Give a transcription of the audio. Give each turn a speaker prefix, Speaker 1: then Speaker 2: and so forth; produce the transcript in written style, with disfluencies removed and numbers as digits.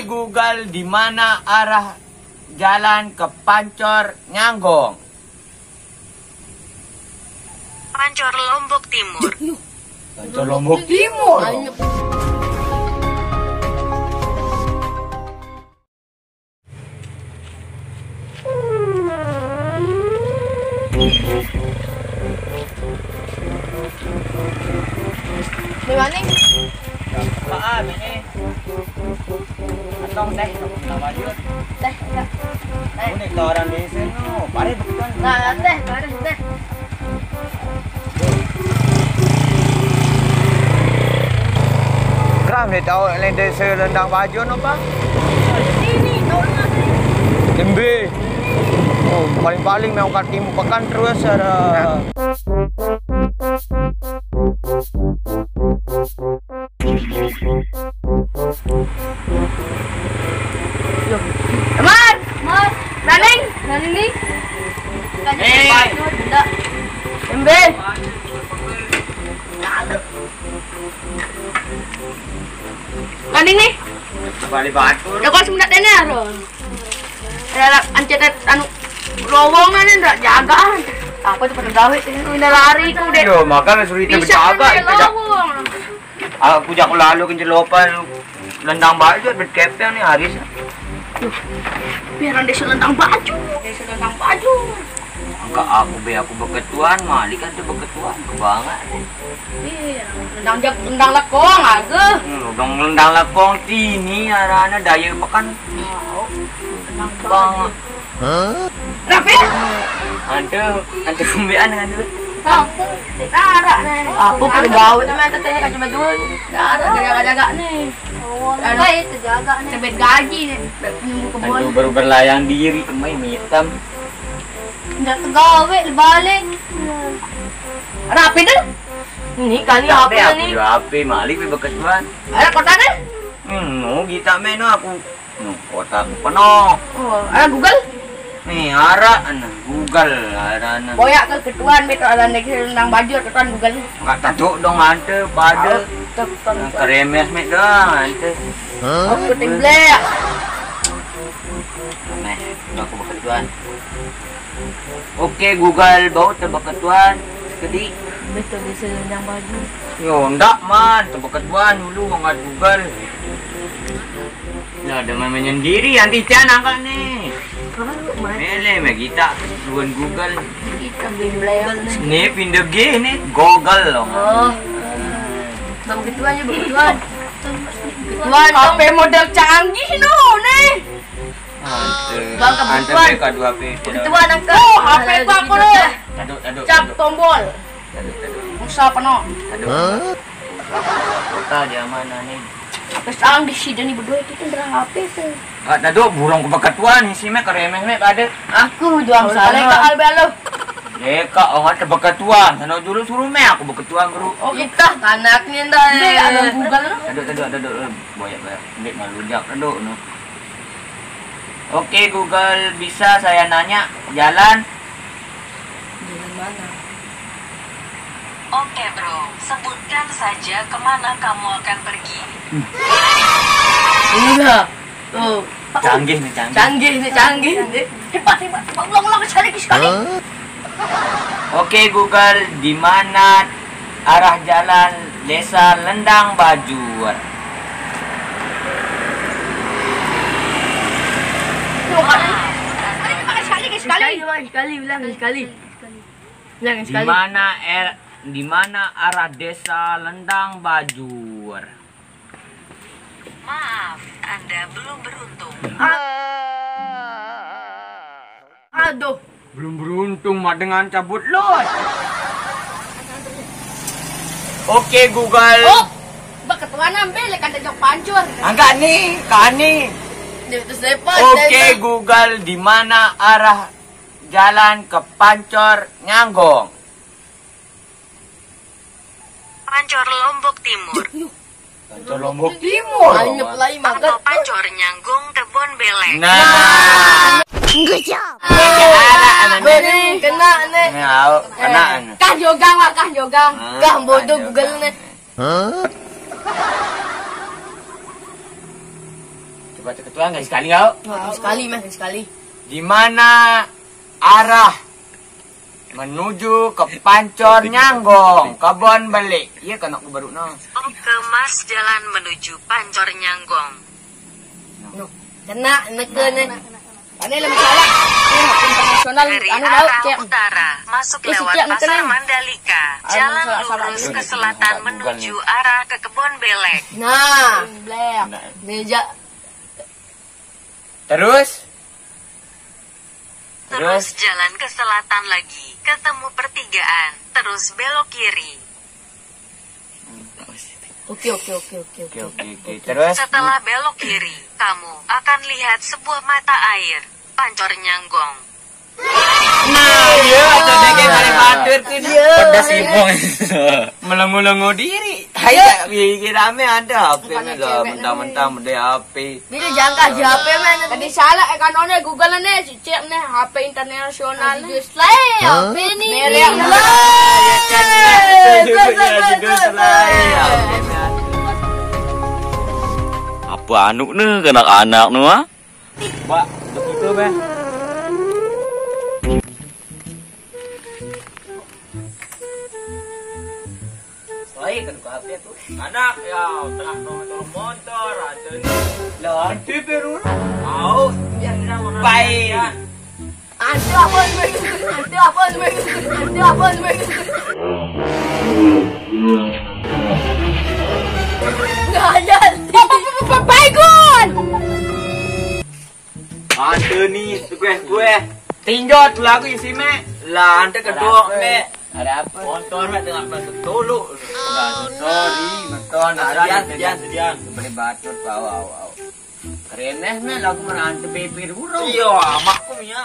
Speaker 1: Google, di mana arah jalan ke Pancor Nyanggong?
Speaker 2: Pancor Lombok Timur.
Speaker 1: Pancor Lombok Timur.
Speaker 3: Di mana?
Speaker 1: Apaan ini? Atong teh, nama dia.
Speaker 3: Teh, enggak.
Speaker 1: Ini ke orang desa no, pare bukan.
Speaker 3: Nah, teh, baru teh.
Speaker 1: Gram ni tahu lain desa rendang baju no pak?
Speaker 3: Sini, tolong aku.
Speaker 1: Lembe. Oh, paling-paling memang kat timur pekan terus ada.
Speaker 3: Mas, Mas, Naning ni. Tidak. Embe. Naning ni.
Speaker 1: Balik batu.
Speaker 3: Ya kau sebentar ni aro. Ada ancet anu lowongan ni ndak jagaan. Apa tu pada gawe ini lari ku dek.
Speaker 1: Yo, makanya suruh itu berjaga itu. Aku jak lalu kencelopan lendang baju berkepeng ni Haris.
Speaker 3: Biar anda selendang baju. Selendang baju.
Speaker 1: Enggak aku aku beketuan, Malik kan tu beketuan kebangan.
Speaker 3: Iya, lendang lekong aga.
Speaker 1: Lendang lekong sini arana daya pekan. Bang.
Speaker 3: Rapi.
Speaker 1: Ante kumbian dengan tu.
Speaker 3: Aku tarak ni. Aku perlu gawe tu macam tanya kat cuma dua. Tarak jaga-jaga ni. Ada itu jaga ni. Sebet gaji ni. Nunggu kebun.
Speaker 1: Aduh baru berlayang diri kemai hitam.
Speaker 3: Dah tergawe balik. Rapi dah. Ni kali apa ni?
Speaker 1: Aku rapi Malik beketuan.
Speaker 3: Ada kota ni?
Speaker 1: No, kita main aku. No, kota aku penuh.
Speaker 3: Oh, ada Google?
Speaker 1: Nih, ara Google arana.
Speaker 3: Boyak ke ketuan betul ada nek nang baju ketuan Google.
Speaker 1: Enggak tajuk dong ante pada. Keremes mek dong ante.
Speaker 3: Aku timblek.
Speaker 1: Nah, aku beketuan. Oke Google, bau tebeketuan. Kedi.
Speaker 3: Betul bisa nang baju.
Speaker 1: Yo, ndak man, tebeketuan dulu ngat Google. Nah, dengan menyendiri anti can angkat nih. Mele me kita luan Google.
Speaker 3: Kita timblek.
Speaker 1: Snap in the game nih, Google loh.
Speaker 3: Oh. Bang ketuan je ketuan. Ketuan HP model canggih no nih. Bang kebutuhan.
Speaker 1: Ante dua HP.
Speaker 3: Ketuan angkat. HP ku apa ni?
Speaker 1: Aduh.
Speaker 3: Cap tombol. Musa penuh.
Speaker 1: Aduh. Kota di mana nih?
Speaker 3: Terus ang di sini ni berdua kita ngerang HP tu.
Speaker 1: Aduh, burung kebeketuan si mek keremes mek ada.
Speaker 3: Aku juang salah ke albelo.
Speaker 1: Deka orang kebeketuan. Sana dulu suruh mek aku beketuan bro.
Speaker 3: Oh kita anak ni dah. Ada Google.
Speaker 1: Aduh. Boyak. Dek malu jak aduh no. Oke Google, bisa saya nanya jalan?
Speaker 3: Jalan mana?
Speaker 2: Oke bro, sebutkan saja kemana kamu akan pergi.
Speaker 3: Inilah. Tuh.
Speaker 1: Canggih nih.
Speaker 3: Canggih. Cepat. Ulang sekali.
Speaker 1: Oke Google, di mana arah jalan Desa Lendang Bajuan?
Speaker 3: Sekali.
Speaker 1: Di mana arah Desa Lendang Bajur?
Speaker 2: Maaf, Anda belum beruntung.
Speaker 3: Aduh.
Speaker 1: Belum beruntung mah dengan cabut lot. Oke Google.
Speaker 3: Oh, ketuan ambil kan jok pancur.
Speaker 1: Enggak nih, kani. Oke Google, di mana arah jalan ke Pancor Nyanggong?
Speaker 2: Pancor Lombok Timur.
Speaker 1: Pancor Lombok Timur.
Speaker 2: Atau Pancor Nyanggung Kebon Belek.
Speaker 1: Nah.
Speaker 3: Good job.
Speaker 1: Kena nih. Kena.
Speaker 3: Kah jogang. Kah bodoh Google nih.
Speaker 1: baca ketua nggak sekali kau?
Speaker 3: Sekali mas, sekali.
Speaker 1: Di mana arah menuju ke Pancor Nyanggong, Kebon Balik? Iya kan aku baru no.
Speaker 2: Kemas jalan menuju Pancor Nyanggong.
Speaker 3: Kena neken. Ane lah masalah. Internasional
Speaker 2: Dari
Speaker 3: anu laut
Speaker 2: arah
Speaker 3: cek.
Speaker 2: utara masuk lewat
Speaker 3: setiap
Speaker 2: Pasar
Speaker 3: neken.
Speaker 2: Mandalika. Jalan lurus ke selatan menuju arah ke Kebon Belek.
Speaker 3: Nah, blek. Meja.
Speaker 1: Terus
Speaker 2: Terus jalan ke selatan lagi, ketemu pertigaan, terus belok kiri.
Speaker 3: Oke.
Speaker 1: Terus
Speaker 2: Setelah belok kiri, kamu akan lihat sebuah mata air, Pancor Nyanggong.
Speaker 1: nah iya ada deket kali batur tuh dia. Pedas ibong. Melongo-longo diri. Hai bikin rame ada HP lah mentah-mentah mede HP.
Speaker 3: Bila jangka HP men. Tadi salah kanone Google ne cek ne HP internasional. Just lah HP ni. Merek
Speaker 4: Apa anu nih anak-anak nu ah?
Speaker 1: Mbak, begitu be. Soalnya kan ke HP tuh. Anak ya tengah motor ada ni. Lah, itu baru. Mau baik.
Speaker 3: Ada apa ni? Ada apa ni? Ada apa ni? Nggak ada. Baikun.
Speaker 1: Ada ni kue. Tinjau tu lagu isi me. Lah, anda kedua me. Ada apa? Motor me tengah masuk tolok. Sorry, betul. Sedian. Beli batur awal. Keren me lagu mana anda bebir burung. Iya, makku ya.